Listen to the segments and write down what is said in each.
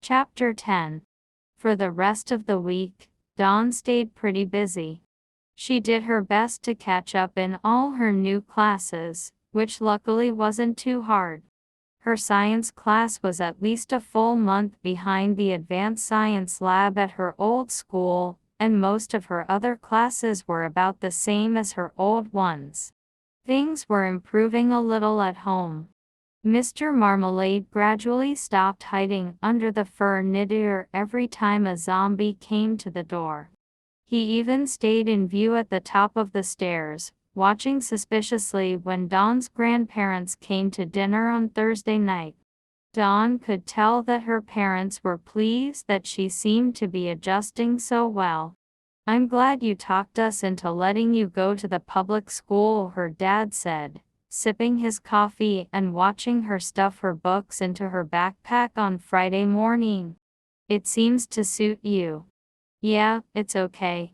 Chapter 10. For the rest of the week, Dawn stayed pretty busy. She did her best to catch up in all her new classes, which luckily wasn't too hard. Her science class was at least a full month behind the advanced science lab at her old school, and most of her other classes were about the same as her old ones. Things were improving a little at home. Mr. Marmalade gradually stopped hiding under the furniture every time a zombie came to the door. He even stayed in view at the top of the stairs, watching suspiciously when Dawn's grandparents came to dinner on Thursday night. Dawn could tell that her parents were pleased that she seemed to be adjusting so well. "I'm glad you talked us into letting you go to the public school," her dad said, sipping his coffee and watching her stuff her books into her backpack on Friday morning. "It seems to suit you." "Yeah, it's okay."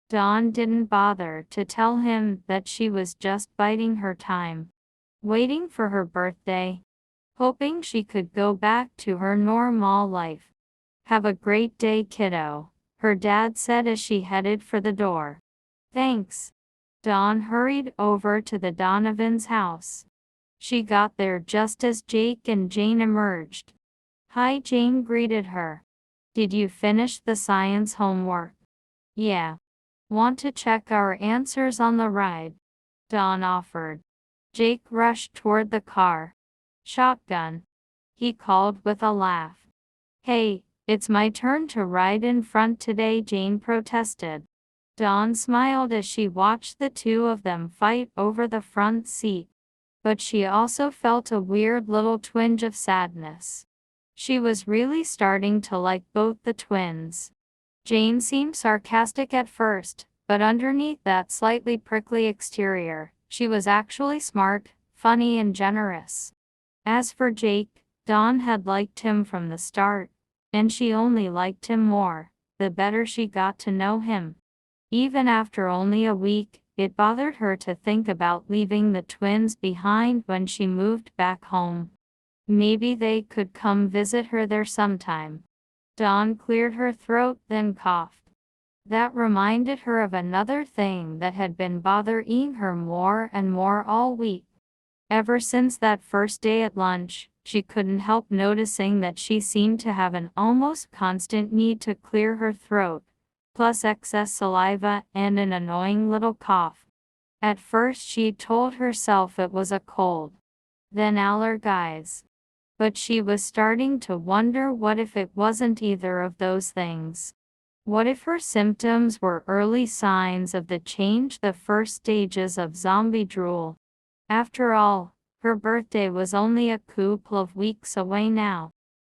Dawn didn't bother to tell him that she was just biding her time, waiting for her birthday, hoping she could go back to her normal life. "Have a great day, kiddo," her dad said as she headed for the door. "Thanks." Dawn hurried over to the Donovans' house. She got there just as Jake and Jane emerged. "Hi," Jane greeted her. "Did you finish the science homework?" "Yeah." "Want to check our answers on the ride?" Dawn offered. Jake rushed toward the car. "Shotgun," he called with a laugh. "Hey, it's my turn to ride in front today," Jane protested. Dawn smiled as she watched the two of them fight over the front seat. But she also felt a weird little twinge of sadness. She was really starting to like both the twins. Jane seemed sarcastic at first, but underneath that slightly prickly exterior, she was actually smart, funny, and generous. As for Jake, Dawn had liked him from the start, and she only liked him more the better she got to know him. Even after only a week, it bothered her to think about leaving the twins behind when she moved back home. Maybe they could come visit her there sometime. Dawn cleared her throat, then coughed. That reminded her of another thing that had been bothering her more and more all week. Ever since that first day at lunch, she couldn't help noticing that she seemed to have an almost constant need to clear her throat, plus excess saliva and an annoying little cough. At first she told herself it was a cold, then allergies. But she was starting to wonder, what if it wasn't either of those things? What if her symptoms were early signs of the change, the first stages of zombie drool? After all, her birthday was only a couple of weeks away now.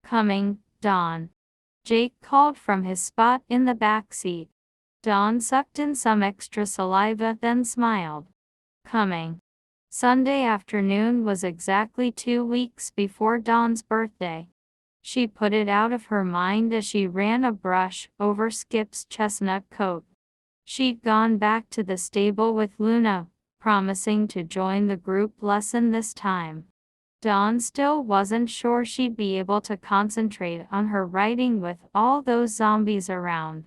"Coming, Dawn," Jake called from his spot in the back seat. Dawn sucked in some extra saliva, then smiled. Coming. Sunday afternoon was exactly 2 weeks before Dawn's birthday. She put it out of her mind as she ran a brush over Skip's chestnut coat. She'd gone back to the stable with Luna, promising to join the group lesson this time. Dawn still wasn't sure she'd be able to concentrate on her writing with all those zombies around.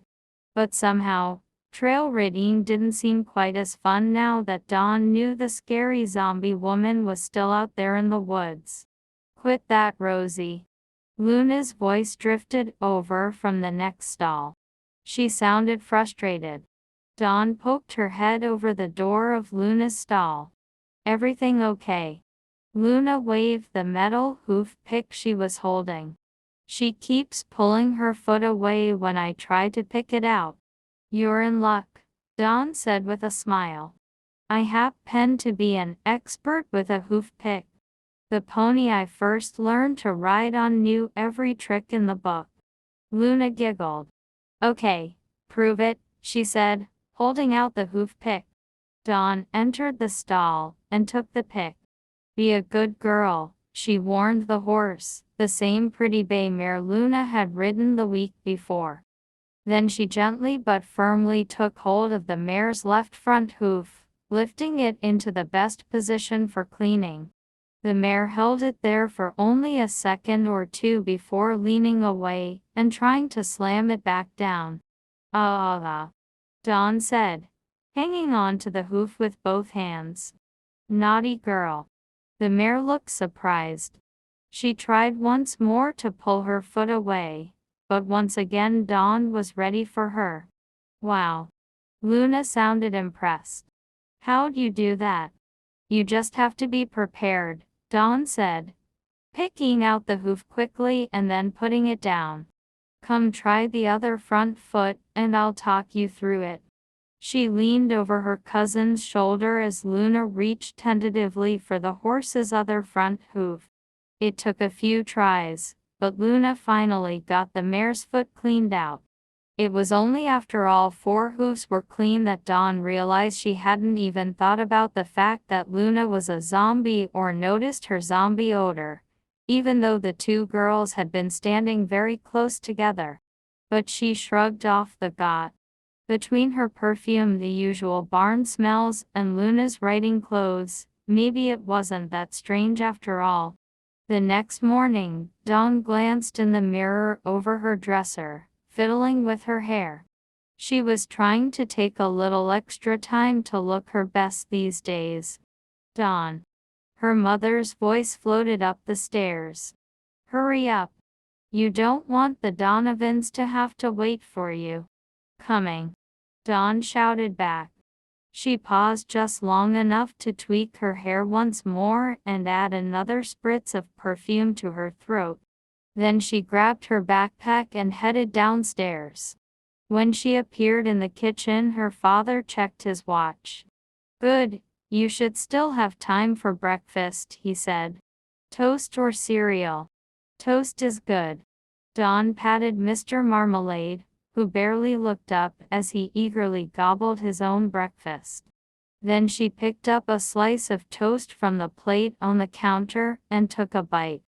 But somehow, trail riding didn't seem quite as fun now that Dawn knew the scary zombie woman was still out there in the woods. "Quit that, Rosie." Luna's voice drifted over from the next stall. She sounded frustrated. Dawn poked her head over the door of Luna's stall. "Everything okay?" Luna waved the metal hoof pick she was holding. "She keeps pulling her foot away when I try to pick it out." "You're in luck," Dawn said with a smile. "I happen to be an expert with a hoof pick. The pony I first learned to ride on knew every trick in the book." Luna giggled. "Okay, prove it," she said, holding out the hoof pick. Dawn entered the stall and took the pick. "Be a good girl," she warned the horse, the same pretty bay mare Luna had ridden the week before. Then she gently but firmly took hold of the mare's left front hoof, lifting it into the best position for cleaning. The mare held it there for only a second or two before leaning away and trying to slam it back down. Ah, Dawn said, hanging on to the hoof with both hands. Naughty girl. The mare looked surprised. She tried once more to pull her foot away, but once again Dawn was ready for her. Wow. Luna sounded impressed. How'd you do that? You just have to be prepared, Dawn said, picking out the hoof quickly and then putting it down. Come try the other front foot and I'll talk you through it. She leaned over her cousin's shoulder as Luna reached tentatively for the horse's other front hoof. It took a few tries, but Luna finally got the mare's foot cleaned out. It was only after all 4 hoofs were clean that Dawn realized she hadn't even thought about the fact that Luna was a zombie or noticed her zombie odor, even though the 2 girls had been standing very close together. But she shrugged off the thought. Between her perfume, the usual barn smells, and Luna's riding clothes, maybe it wasn't that strange after all. The next morning, Dawn glanced in the mirror over her dresser, fiddling with her hair. She was trying to take a little extra time to look her best these days. Dawn. Her mother's voice floated up the stairs. Hurry up. You don't want the Donovans to have to wait for you. Coming. Dawn shouted back. She paused just long enough to tweak her hair once more and add another spritz of perfume to her throat. Then she grabbed her backpack and headed downstairs. When she appeared in the kitchen, her father checked his watch. Good, you should still have time for breakfast, he said. Toast or cereal? Toast is good. Dawn patted Mr. Marmalade, who barely looked up as he eagerly gobbled his own breakfast. Then she picked up a slice of toast from the plate on the counter and took a bite.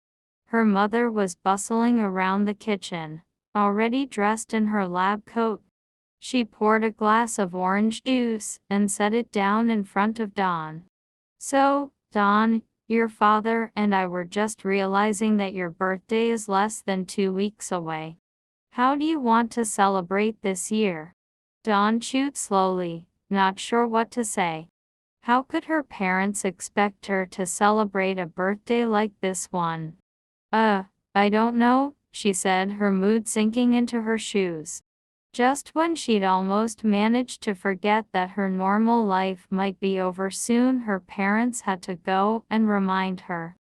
Her mother was bustling around the kitchen, already dressed in her lab coat. She poured a glass of orange juice and set it down in front of Dawn. So, Dawn, your father and I were just realizing that your birthday is less than 2 weeks away. How do you want to celebrate this year? Dawn chewed slowly, not sure what to say. How could her parents expect her to celebrate a birthday like this one? I don't know, she said, her mood sinking into her shoes. Just when she'd almost managed to forget that her normal life might be over soon, her parents had to go and remind her.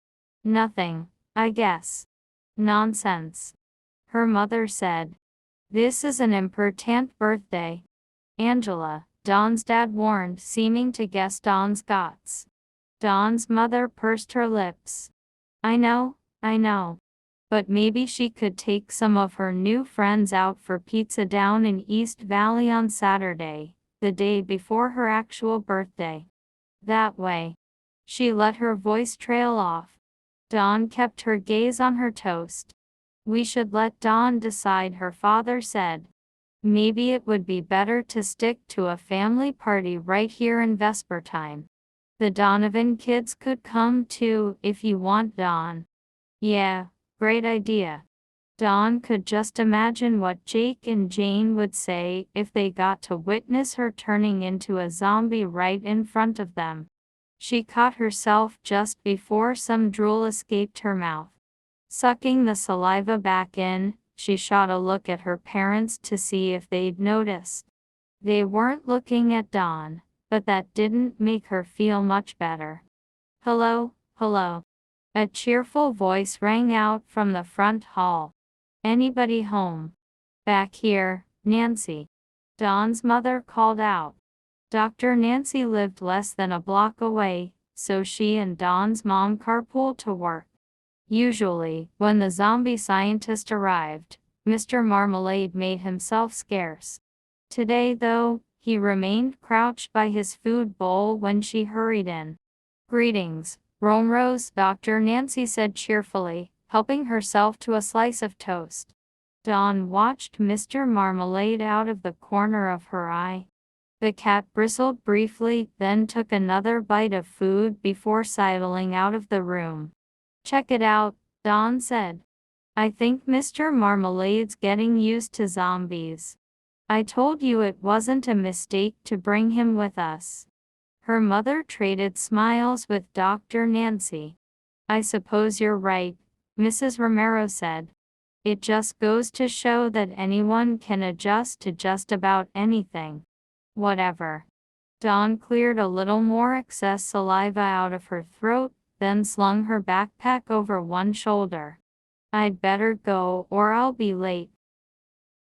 Nothing, I guess. Nonsense. Her mother said. This is an important birthday. Angela, Dawn's dad warned, seeming to guess Dawn's thoughts. Dawn's mother pursed her lips. I know. But maybe she could take some of her new friends out for pizza down in East Valley on Saturday, the day before her actual birthday. That way. She let her voice trail off. Dawn kept her gaze on her toast. We should let Dawn decide, her father said. Maybe it would be better to stick to a family party right here in Vesper time. The Donovan kids could come too if you want, Dawn. Yeah, great idea. Dawn could just imagine what Jake and Jane would say if they got to witness her turning into a zombie right in front of them. She caught herself just before some drool escaped her mouth. Sucking the saliva back in, she shot a look at her parents to see if they'd noticed. They weren't looking at Dawn, but that didn't make her feel much better. Hello. A cheerful voice rang out from the front hall. Anybody home? Back here, Nancy. Dawn's mother called out. Dr. Nancy lived less than a block away, so she and Dawn's mom carpooled to work. Usually, when the zombie scientist arrived, Mr. Marmalade made himself scarce. Today, though, he remained crouched by his food bowl when she hurried in. Greetings, Romrose, Dr. Nancy said cheerfully, helping herself to a slice of toast. Dawn watched Mr. Marmalade out of the corner of her eye. The cat bristled briefly, then took another bite of food before sidling out of the room. Check it out, Dawn said. I think Mr. Marmalade's getting used to zombies. I told you it wasn't a mistake to bring him with us. Her mother traded smiles with Dr. Nancy. I suppose you're right, Mrs. Romero said. It just goes to show that anyone can adjust to just about anything. Whatever. Dawn cleared a little more excess saliva out of her throat, then slung her backpack over one shoulder. I'd better go or I'll be late.